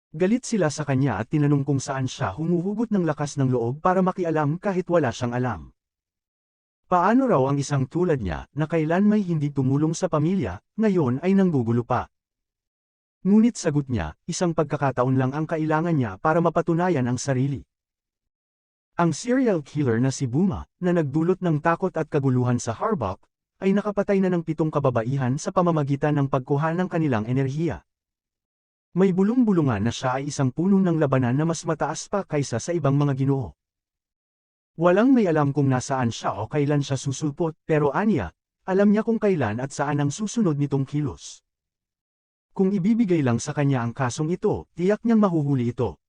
Galit sila sa kanya at tinanong kung saan siya humuhugot ng lakas ng loob para makialam kahit wala siyang alam. Paano raw ang isang tulad niya, na kailan may hindi tumulong sa pamilya, ngayon ay nanggugulo pa? Ngunit sagot niya, isang pagkakataon lang ang kailangan niya para mapatunayan ang sarili. Ang serial killer na si Buma, na nagdulot ng takot at kaguluhan sa Harbach, ay nakapatay na ng 7 kababaihan sa pamamagitan ng pagkuha ng kanilang enerhiya. May bulong-bulungan na siya ay isang puno ng labanan na mas mataas pa kaysa sa ibang mga ginoo. Walang may alam kung nasaan siya o kailan siya susulpot, pero aniya, alam niya kung kailan at saan ang susunod nitong kilos. Kung ibibigay lang sa kanya ang kasong ito, tiyak niyang mahuhuli ito.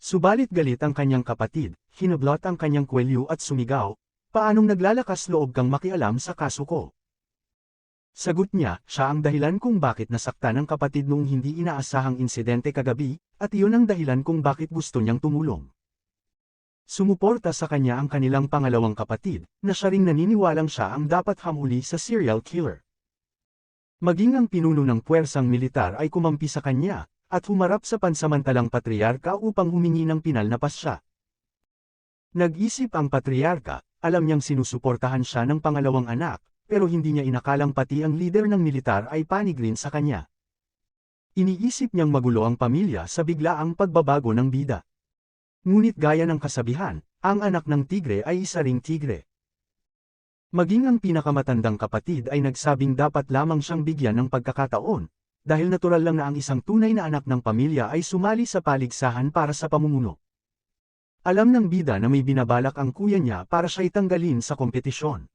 Subalit galit ang kanyang kapatid, hinablot ang kanyang kwelyo at sumigaw, paanong naglalakas loob kang makialam sa kaso ko? Sagot niya, siya ang dahilan kung bakit nasaktan ng kapatid noong hindi inaasahang insidente kagabi, at iyon ang dahilan kung bakit gusto niyang tumulong. Sumuporta sa kanya ang kanilang pangalawang kapatid, na siya ring naniniwalang siya ang dapat hamuli sa serial killer. Maging ang pinuno ng puwersang militar ay kumampi sa kanya, at humarap sa pansamantalang patriarka upang humingi ng pinal na pasya. Nag-isip ang patriarka, alam niyang sinusuportahan siya ng pangalawang anak, pero hindi niya inakalang pati ang lider ng militar ay panig rin sa kanya. Iniisip niyang magulo ang pamilya sa biglaang pagbabago ng bida. Ngunit gaya ng kasabihan, ang anak ng tigre ay isa ring tigre. Maging ang pinakamatandang kapatid ay nagsabing dapat lamang siyang bigyan ng pagkakataon, dahil natural lang na ang isang tunay na anak ng pamilya ay sumali sa paligsahan para sa pamumuno. Alam ng bida na may binabalak ang kuya niya para siya itanggalin sa kompetisyon.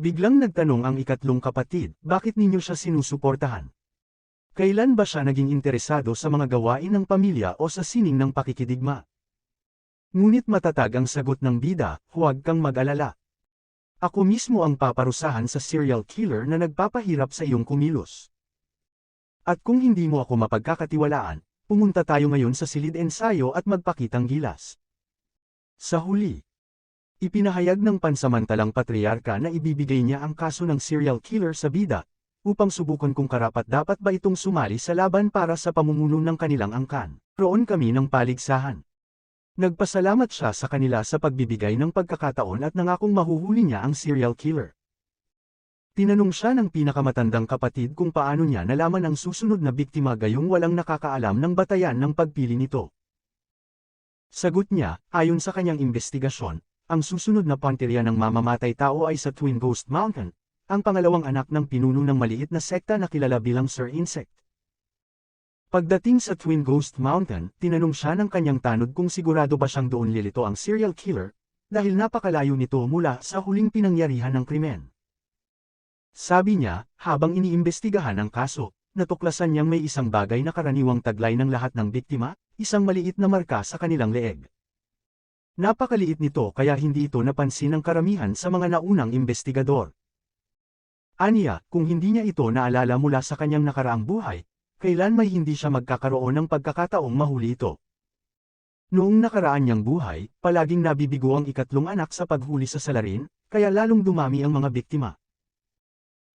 Biglang nagtanong ang ikatlong kapatid, bakit ninyo siya sinusuportahan? Kailan ba siya naging interesado sa mga gawain ng pamilya o sa sining ng pakikidigma? Ngunit matatag ang sagot ng bida, huwag kang mag-alala. Ako mismo ang paparusahan sa serial killer na nagpapahirap sa iyong kumilos. At kung hindi mo ako mapagkakatiwalaan, pumunta tayo ngayon sa silid ensayo at magpakitang gilas. Sa huli, ipinahayag ng pansamantalang patriarka na ibibigay niya ang kaso ng serial killer sa bida, upang subukan kung karapat-dapat ba itong sumali sa laban para sa pamumuno ng kanilang angkan. Roon kami ng paligsahan. Nagpasalamat siya sa kanila sa pagbibigay ng pagkakataon at nangakong mahuhuli niya ang serial killer. Tinanong siya ng pinakamatandang kapatid kung paano niya nalaman ang susunod na biktima gayong walang nakakaalam ng batayan ng pagpili nito. Sagot niya, ayon sa kanyang investigasyon, ang susunod na panterya ng mamamatay tao ay sa Twin Ghost Mountain, ang pangalawang anak ng pinuno ng maliit na sekta na kilala bilang Sir Insect. Pagdating sa Twin Ghost Mountain, tinanong siya ng kanyang tanod kung sigurado ba siyang doon lilito ang serial killer, dahil napakalayo nito mula sa huling pinangyarihan ng krimen. Sabi niya, habang iniimbestigahan ang kaso, natuklasan niyang may isang bagay na karaniwang taglay ng lahat ng biktima, isang maliit na marka sa kanilang leeg. Napakaliit nito kaya hindi ito napansin ng karamihan sa mga naunang investigador. Aniya, kung hindi niya ito naalala mula sa kanyang nakaraang buhay, kailan may hindi siya magkakaroon ng pagkakataong mahuli ito. Noong nakaraan niyang buhay, palaging nabibigo ang ikatlong anak sa paghuli sa salarin, kaya lalong dumami ang mga biktima.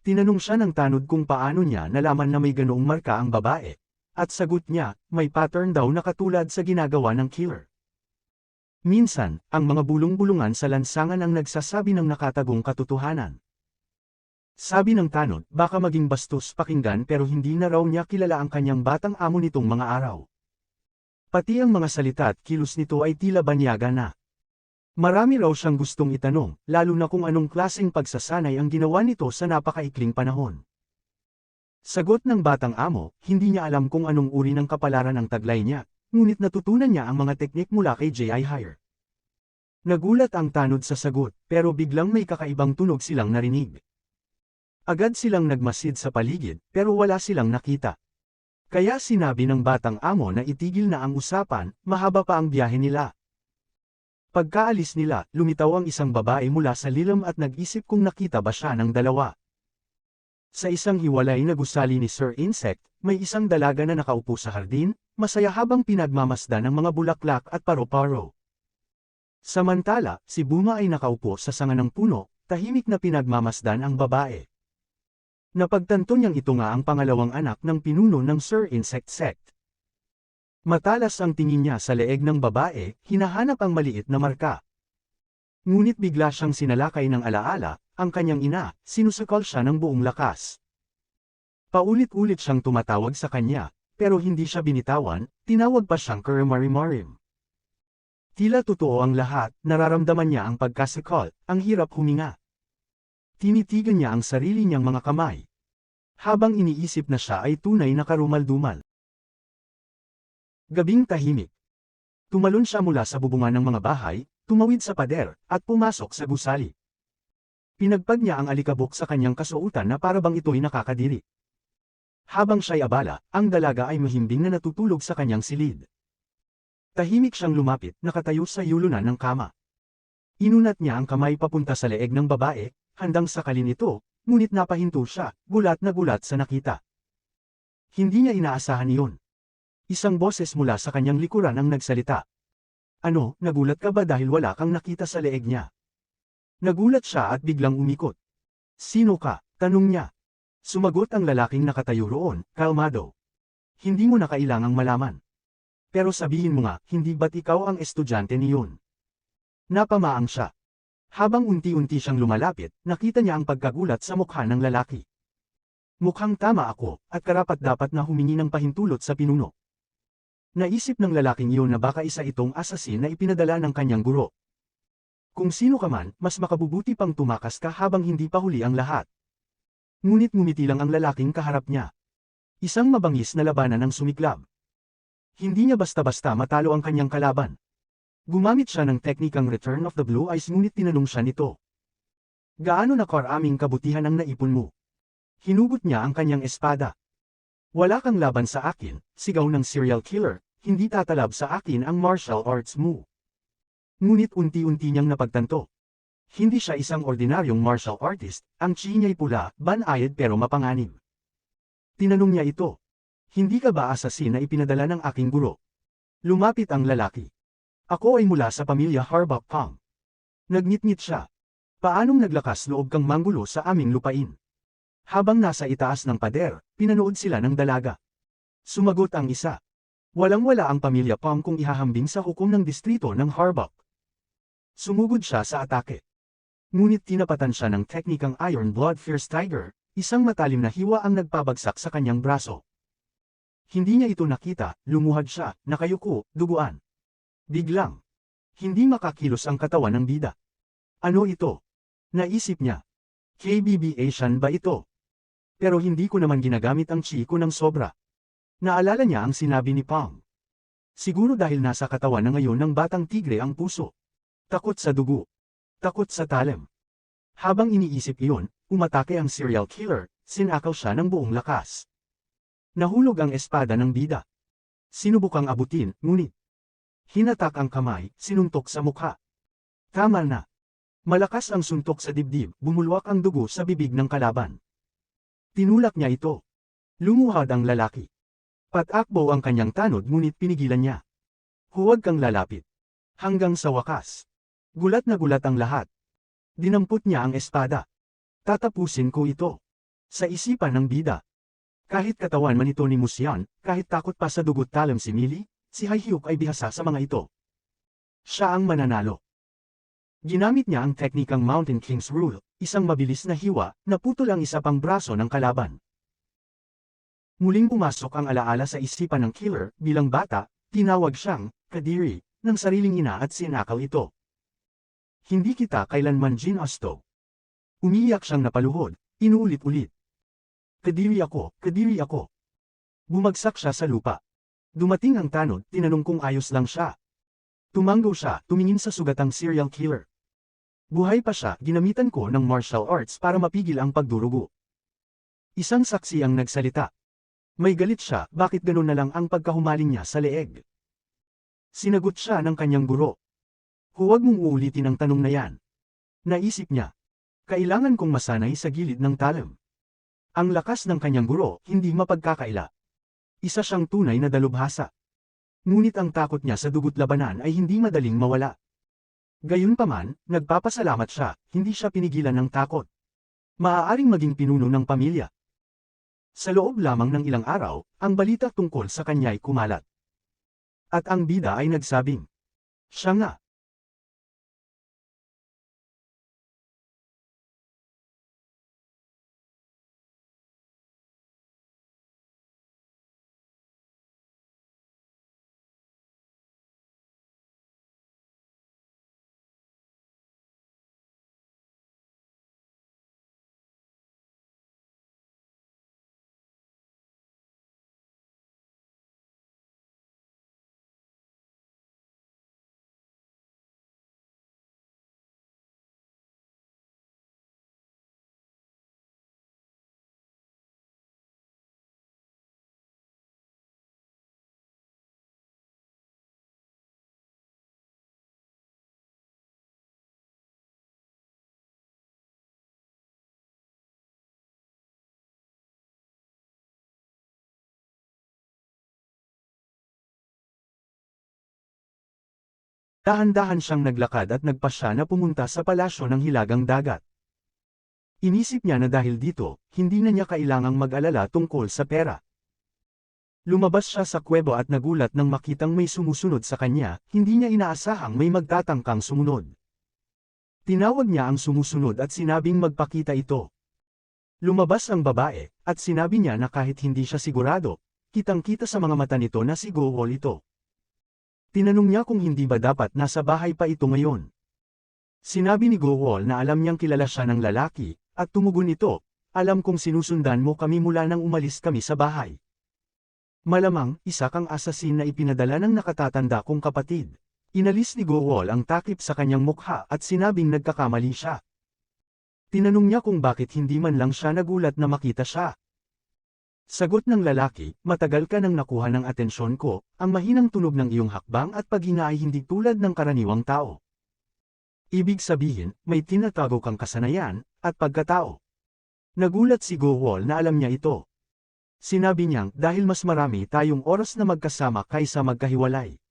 Tinanong siya ng tanod kung paano niya nalaman na may ganoong marka ang babae, at sagot niya, may pattern daw na katulad sa ginagawa ng killer. Minsan, ang mga bulong-bulungan sa lansangan ang nagsasabi ng nakatagong katotohanan. Sabi ng tanod, baka maging bastos pakinggan pero hindi na raw niya kilala ang kanyang batang amo nitong mga araw. Pati ang mga salita at kilos nito ay tila banyaga na. Marami raw siyang gustong itanong, lalo na kung anong klaseng pagsasanay ang ginawa nito sa napakaikling panahon. Sagot ng batang amo, hindi niya alam kung anong uri ng kapalaran ang taglay niya, ngunit natutunan niya ang mga teknik mula kay J.I. Hire. Nagulat ang tanod sa sagot, pero biglang may kakaibang tunog silang narinig. Agad silang nagmasid sa paligid, pero wala silang nakita. Kaya sinabi ng batang amo na itigil na ang usapan, mahaba pa ang biyahe nila. Pagkaalis nila, lumitaw ang isang babae mula sa lilam at nag-isip kung nakita ba siya ng dalawa. Sa isang hiwalay na gusali ni Sir Insect, may isang dalaga na nakaupo sa hardin, masaya habang pinagmamasdan ng mga bulaklak at paro-paro. Samantala, si Buma ay nakaupo sa sanga ng puno, tahimik na pinagmamasdan ang babae. Napagtanto niyang ito nga ang pangalawang anak ng pinuno ng Sir Insect Sect. Matalas ang tingin niya sa leeg ng babae, hinahanap ang maliit na marka. Ngunit bigla siyang sinalakay ng alaala, ang kanyang ina, sinusukol siya ng buong lakas. Paulit-ulit siyang tumatawag sa kanya, pero hindi siya binitawan, tinawag pa siyang Karimari-marim. Tila totoo ang lahat, nararamdaman niya ang pagkasukol, ang hirap huminga. Tinitigan niya ang sarili niyang mga kamay. Habang iniisip na siya ay tunay na karumal-dumal. Gabing tahimik. Tumalon siya mula sa bubungan ng mga bahay, tumawid sa pader, at pumasok sa gusali. Pinagpag niya ang alikabok sa kanyang kasuotan na para bang ito'y nakakadiri. Habang siya'y abala, ang dalaga ay mahimbing na natutulog sa kanyang silid. Tahimik siyang lumapit, nakatayo sa yulunan ng kama. Inunat niya ang kamay papunta sa leeg ng babae, handang sakalin ito, ngunit napahinto siya, gulat na gulat sa nakita. Hindi niya inaasahan iyon. Isang boses mula sa kanyang likuran ang nagsalita. Ano, nagulat ka ba dahil wala kang nakita sa leeg niya? Nagulat siya at biglang umikot. Sino ka? Tanong niya. Sumagot ang lalaking nakatayo roon, kalmado. Hindi mo na kailangang malaman. Pero sabihin mo nga, hindi ba't ikaw ang estudyante niyon? Napamaang siya. Habang unti-unti siyang lumalapit, nakita niya ang pagkagulat sa mukha ng lalaki. Mukhang tama ako, at karapat-dapat na humingi ng pahintulot sa pinuno. Naisip ng lalaking iyon na baka isa itong asasin na ipinadala ng kanyang guro. Kung sino ka man, mas makabubuti pang tumakas ka habang hindi pa huli ang lahat. Ngunit ngumiti lang ang lalaking kaharap niya. Isang mabangis na labanan ang sumiklab. Hindi niya basta-basta matalo ang kanyang kalaban. Gumamit siya ng teknikang Return of the Blue Eyes ngunit tinanong siya nito. Gaano na karaming kabutihan ang naipon mo? Hinugot niya ang kanyang espada. Wala kang laban sa akin, sigaw ng serial killer, hindi tatalab sa akin ang martial arts mo. Ngunit unti-unti niyang napagtanto. Hindi siya isang ordinaryong martial artist, ang chi niya'y pula, banayad pero mapanganib. Tinanong niya ito. Hindi ka ba asasin na ipinadala ng aking guro? Lumapit ang lalaki. Ako ay mula sa pamilya Harbak Pang. Nagngit-ngit siya. Paanong naglakas loob kang manggulo sa aming lupain? Habang nasa itaas ng pader, pinanood sila ng dalaga. Sumagot ang isa. Walang-wala ang pamilya Pang kung ihahambing sa hukom ng distrito ng Harbak. Sumugod siya sa atake. Ngunit tinapatan siya ng teknikang Iron Blood Fierce Tiger, isang matalim na hiwa ang nagpabagsak sa kanyang braso. Hindi niya ito nakita, lumuhad siya, nakayuko, duguan. Biglang. Hindi makakilos ang katawan ng bida. Ano ito? Naisip niya. KBB Asian ba ito? Pero hindi ko naman ginagamit ang chi ko ng sobra. Naalala niya ang sinabi ni Pang. Siguro dahil nasa katawan na ngayon ng batang tigre ang puso. Takot sa dugo. Takot sa talim. Habang iniisip iyon, umatake ang serial killer, sinakaw siya ng buong lakas. Nahulog ang espada ng bida. Sinubukang abutin, ngunit hinatak ang kamay, sinuntok sa mukha. Tama na. Malakas ang suntok sa dibdib, bumulwak ang dugo sa bibig ng kalaban. Tinulak niya ito. Lumuhad ang lalaki. Patakbo ang kanyang tanod ngunit pinigilan niya. Huwag kang lalapit. Hanggang sa wakas. Gulat na gulat ang lahat. Dinampot niya ang espada. Tatapusin ko ito. Sa isipan ng bida. Kahit katawan man ito ni Musyan, kahit takot pa sa dugot talam si Millie, si Haihyuk ay bihasa sa mga ito. Siya ang mananalo. Ginamit niya ang teknikang Mountain King's Rule, isang mabilis na hiwa, naputol ang isa pang braso ng kalaban. Muling pumasok ang alaala sa isipan ng killer, bilang bata, tinawag siyang, Kadiri, ng sariling ina at sinakaw ito. Hindi kita kailanman ginasto. Umiiyak siyang napaluhod, inuulit-ulit. Kadiri ako, Kadiri ako. Bumagsak siya sa lupa. Dumating ang tanod, tinanong kung ayos lang siya. Tumanggo siya, tumingin sa sugatang serial killer. Buhay pa siya, ginamitan ko ng martial arts para mapigil ang pagdurugo. Isang saksi ang nagsalita. May galit siya, bakit ganun na lang ang pagkahumaling niya sa leeg? Sinagot siya ng kanyang guro. Huwag mong uulitin ang tanong na yan. Naisip niya. Kailangan kong masanay sa gilid ng talim. Ang lakas ng kanyang guro, hindi mapagkakaila. Isa siyang tunay na dalubhasa. Ngunit ang takot niya sa dugot labanan ay hindi madaling mawala. Gayunpaman, nagpapasalamat siya, hindi siya pinigilan ng takot. Maaaring maging pinuno ng pamilya. Sa loob lamang ng ilang araw, ang balita tungkol sa kanya ay kumalat. At ang bida ay nagsabing, siya nga. Dahan-dahan siyang naglakad at nagpasya na pumunta sa palasyo ng Hilagang Dagat. Inisip niya na dahil dito, hindi na niya kailangang mag-alala tungkol sa pera. Lumabas siya sa kuwebo at nagulat nang makitang may sumusunod sa kanya, hindi niya inaasahang may magtatangkang sumunod. Tinawag niya ang sumusunod at sinabing magpakita ito. Lumabas ang babae, at sinabi niya na kahit hindi siya sigurado, kitang-kita sa mga mata nito na si Gowol ito. Tinanong niya kung hindi ba dapat nasa bahay pa ito ngayon. Sinabi ni Gowol na alam niyang kilala siya ng lalaki, at tumugon ito, alam kong sinusundan mo kami mula nang umalis kami sa bahay. Malamang, isa kang asasin na ipinadala ng nakatatanda kong kapatid. Inalis ni Gowol ang takip sa kanyang mukha at sinabing nagkakamali siya. Tinanong niya kung bakit hindi man lang siya nagulat na makita siya. Sagot ng lalaki, matagal ka nang nakuha ng atensyon ko, ang mahinang tunog ng iyong hakbang at paghinga ay hindi tulad ng karaniwang tao. Ibig sabihin, may tinatago kang kasanayan, at pagkatao. Nagulat si Gowol na alam niya ito. Sinabi niyang dahil mas marami tayong oras na magkasama kaysa magkahiwalay.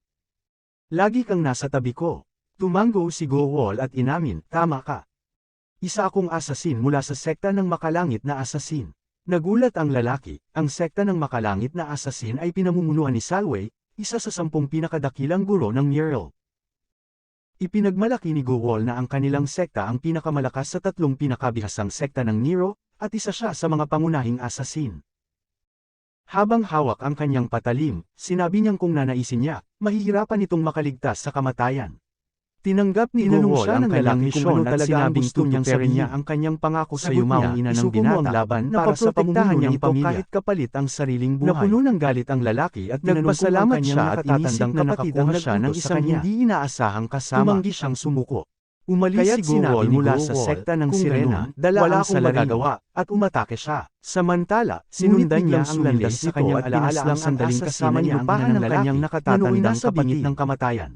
Lagi kang nasa tabi ko. Tumango si Gowol at inamin, tama ka. Isa akong asasin mula sa sekta ng makalangit na asasin. Nagulat ang lalaki, ang sekta ng makalangit na asasin ay pinamumunuan ni Salway, isa sa 10 pinakadakilang guro ng Muriel. Ipinagmalaki ni Gowol na ang kanilang sekta ang pinakamalakas sa 3 pinakabihasang sekta ng Nero, at isa siya sa mga pangunahing asasin. Habang hawak ang kanyang patalim, sinabi niyang kung nanaisin niya, mahihirapan itong makaligtas sa kamatayan. Tinanggap ni Gowol ang kanyang misyon at sinabing tutuparin niya ang kanyang pangako sa yumaong ina ng binata, laban para sa pamumuno ng pamilya, kahit kapalit ang sariling buhay. Napuno ng galit ang lalaki at nagpasalamat siya at inisip na nakakuha siya ng isang hindi inaasahang kasama. Tumanggi siyang sumuko. Umalis si Gowol mula sa sekta ng Sirena, dala ang salarigawa, at umatake siya. Samantala, sinundan niya ang landas sa kanyang alaala ang sandaling kasama niya ang ina ng kanyang nakatatandang kapatid ng kamatayan.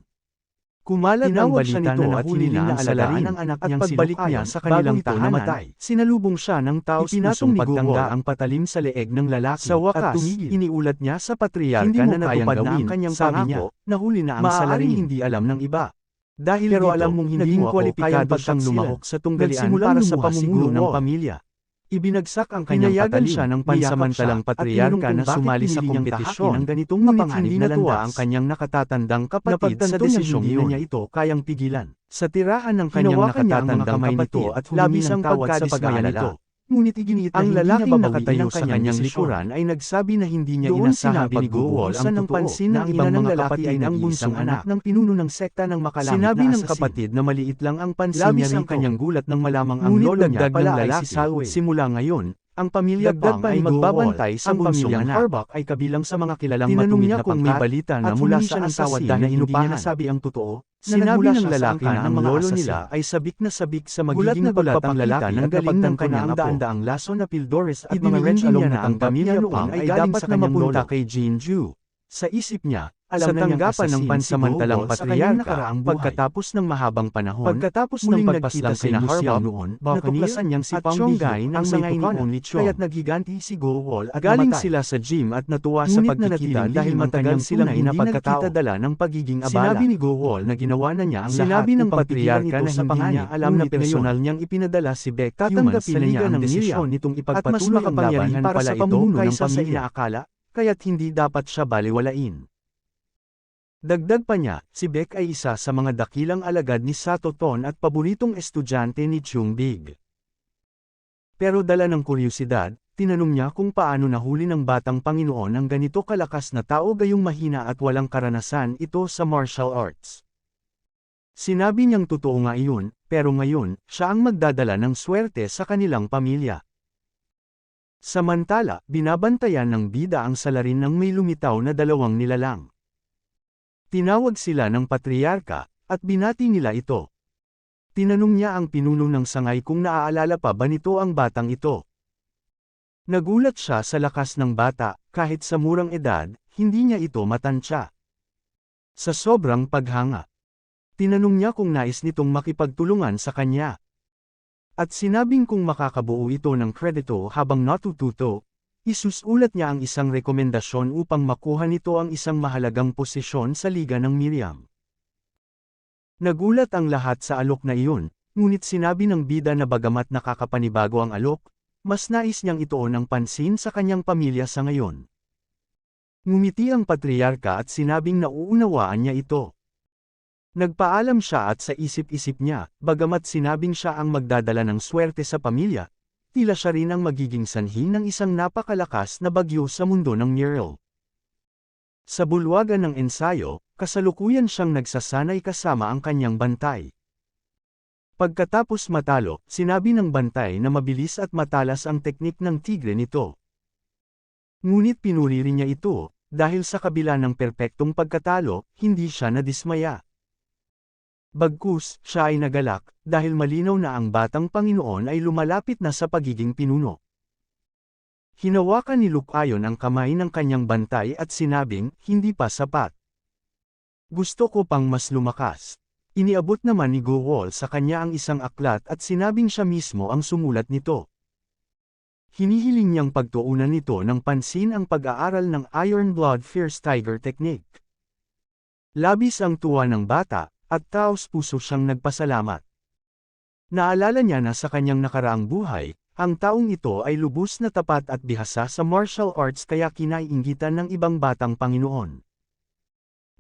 Kumalat ang balita na nahuli na ang salarin ng anak niyang sinukaya sa kanilang tahanan. Sinalubong siya ng taos-pusong pagtangga ang patalim sa leeg ng lalaki. Sa wakas, iniulat niya sa patriarka na natupad na ang kanyang pangako, nahuli na ang salarin hindi alam ng iba. Dahil pero alam mong hindi kwalipikado siyang lumahok sa tunggalian para sa pamumuno ng pamilya. Ibinagsak ang kanyang patalim siya ng pansamantalang patriarka na sumali sa kompetisyon ng ganitong mapanganib na landas. Ang kanyang nakatatandang kapatid sa desisyong iyon niya ito kayang pigilan. Sa tirahan ng kanyang nakatatandang kapatid at labis ang tawad sa pag-aalala. Ngunit iginiit ang lalaking nakatayo sa kanyang likuran ay nagsabi na hindi niya inasahang pagbubuhusan ng pansin ng ibang mga lalaki ay ang bunsong anak ng pinuno ng sekta ng makalangit na asasin. Sinabi ng kapatid na maliit lang ang pansin niya rito. Labis ang kanyang gulat nang malamang ang lolo niya pala ay si Salway. Simula ngayon, ang pamilya Pang ay magbabantay sa pamilyang Harbach ay kabilang sa mga kilalang matuwid na pangkat, may balita na mula sa asasin na hindi niya nasabi ang totoo. Sinabi ng lalaki na ang mga lolo nila ay sabik na sabik sa magiging pagpapakita ng galing ng kanyang daan-daang laso na Pildores at mga wrench along na ang pamilya Pang ay dapat na mapunta kay Jinju. Sa isip niya, alam na tanggapan ng pansamantalang patriarka pagkatapos ng mahabang panahon, pagkatapos ng pagpaslang sina Harbach noon, natuklasan niyang si Pangbigay ng mga ini-only kaya't naghiganti si Gowol at galing sila sa gym at natuwa sa pagkikita dahil matagal silang hindi nagkitadala ng pagiging abala. Sinabi ni Gowol na ginawa na niya ang lahat ng patriarka na hindi niya alam na personal niyang ipinadala si Beck tatanggapin niya ang desisyon nitong ipagpatuloy ang laban para sa pamumuno ng pamilya. Kaya't hindi dapat siya baliwalain. Dagdag pa niya, si Beck ay isa sa mga dakilang alagad ni Sato Ton at paboritong estudyante ni Chung Big. Pero dala ng kuryusidad, tinanong niya kung paano nahuli ng batang Panginoon ang ganito kalakas na tao gayong mahina at walang karanasan ito sa martial arts. Sinabi niyang totoo nga iyon, pero ngayon, siya ang magdadala ng swerte sa kanilang pamilya. Samantala, binabantayan ng bida ang salarin ng may lumitaw na dalawang nilalang. Tinawag sila ng patriarka, at binati nila ito. Tinanong niya ang pinuno ng sangay kung naaalala pa ba nito ang batang ito. Nagulat siya sa lakas ng bata, kahit sa murang edad, hindi niya ito matansya. Sa sobrang paghanga, tinanong niya kung nais nitong makipagtulungan sa kanya. At sinabing kung makakabuo ito ng kredito habang natututo, isusulat niya ang isang rekomendasyon upang makuha nito ang isang mahalagang posisyon sa Liga ng Miriam. Nagulat ang lahat sa alok na iyon, ngunit sinabi ng bida na bagamat nakakapanibago ang alok, mas nais niyang ituon ang pansin sa kanyang pamilya sa ngayon. Ngumiti ang patriarka at sinabing nauunawaan niya ito. Nagpaalam siya at sa isip-isip niya, bagamat sinabing siya ang magdadala ng swerte sa pamilya, tila siya rin ang magiging sanhi ng isang napakalakas na bagyo sa mundo ng Muriel. Sa bulwagan ng ensayo, kasalukuyan siyang nagsasanay kasama ang kanyang bantay. Pagkatapos matalo, sinabi ng bantay na mabilis at matalas ang teknik ng tigre nito. Ngunit pinuri rin niya ito, dahil sa kabila ng perpektong pagkatalo, hindi siya nadismaya. Bagkus, siya ay nagalak, dahil malinaw na ang batang Panginoon ay lumalapit na sa pagiging pinuno. Hinawakan ni Luke Ayon ang kamay ng kanyang bantay at sinabing, hindi pa sapat. Gusto ko pang mas lumakas. Iniabot naman ni Go Wall sa kanya ang isang aklat at sinabing siya mismo ang sumulat nito. Hinihiling niyang pagtuunan nito ng pansin ang pag-aaral ng Iron Blood Fierce Tiger Technique. Labis ang tuwa ng bata, at taos puso siyang nagpasalamat. Naalala niya na sa kanyang nakaraang buhay, ang taong ito ay lubos na tapat at bihasa sa martial arts kaya kinaiinggitan ng ibang batang Panginoon.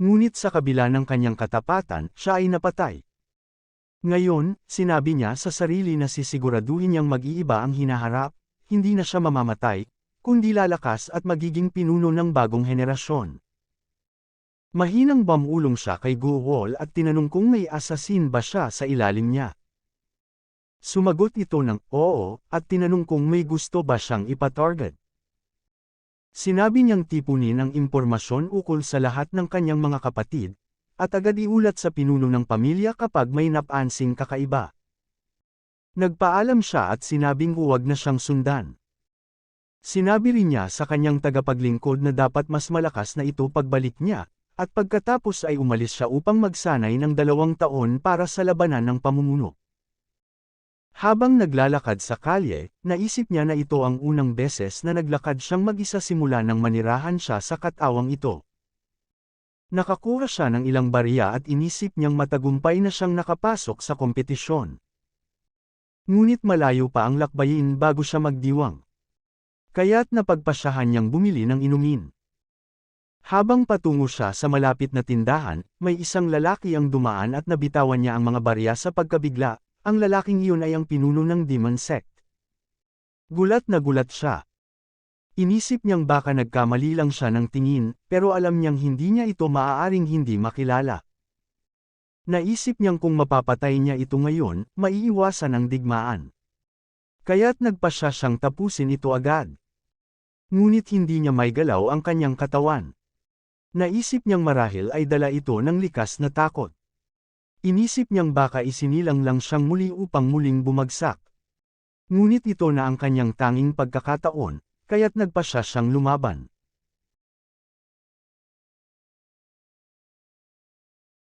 Ngunit sa kabila ng kanyang katapatan, siya ay napatay. Ngayon, sinabi niya sa sarili na sisiguraduhin niyang mag-iiba ang hinaharap, hindi na siya mamamatay, kundi lalakas at magiging pinuno ng bagong henerasyon. Mahinang bumulong siya kay Go Wall at tinanong kung may assassin ba siya sa ilalim niya. Sumagot ito ng oo, at tinanong kung may gusto ba siyang ipatarget. Sinabi niyang tipunin ang impormasyon ukol sa lahat ng kanyang mga kapatid, at agad iulat sa pinuno ng pamilya kapag may napansing kakaiba. Nagpaalam siya at sinabing huwag na siyang sundan. Sinabi rin niya sa kanyang tagapaglingkod na dapat mas malakas na ito pagbalik niya, at pagkatapos ay umalis siya upang magsanay ng 2 taon para sa labanan ng pamumuno. Habang naglalakad sa kalye, naisip niya na ito ang unang beses na naglakad siyang mag-isa simula nang manirahan siya sa katawang ito. Nakakuha siya ng ilang barya at inisip niyang matagumpay na siyang nakapasok sa kompetisyon. Ngunit malayo pa ang lakbayin bago siya magdiwang. Kaya't napagpasyahan niyang bumili ng inumin. Habang patungo siya sa malapit na tindahan, may isang lalaki ang dumaan at nabitawan niya ang mga barya sa pagkabigla. Ang lalaking iyon ay ang pinuno ng Demon Sect. Gulat na gulat siya. Inisip niyang baka nagkamali lang siya ng tingin, pero alam niyang hindi niya ito maaaring hindi makilala. Naisip niyang kung mapapatay niya ito ngayon, maiiwasan ang digmaan. Kaya't nagpasya siyang tapusin ito agad. Ngunit hindi niya maigalaw ang kanyang katawan. Naisip niyang marahil ay dala ito ng likas na takot. Inisip niyang baka isinilang lang siyang muli upang muling bumagsak. Ngunit ito na ang kanyang tanging pagkakataon, kaya't nagpasya siyang lumaban.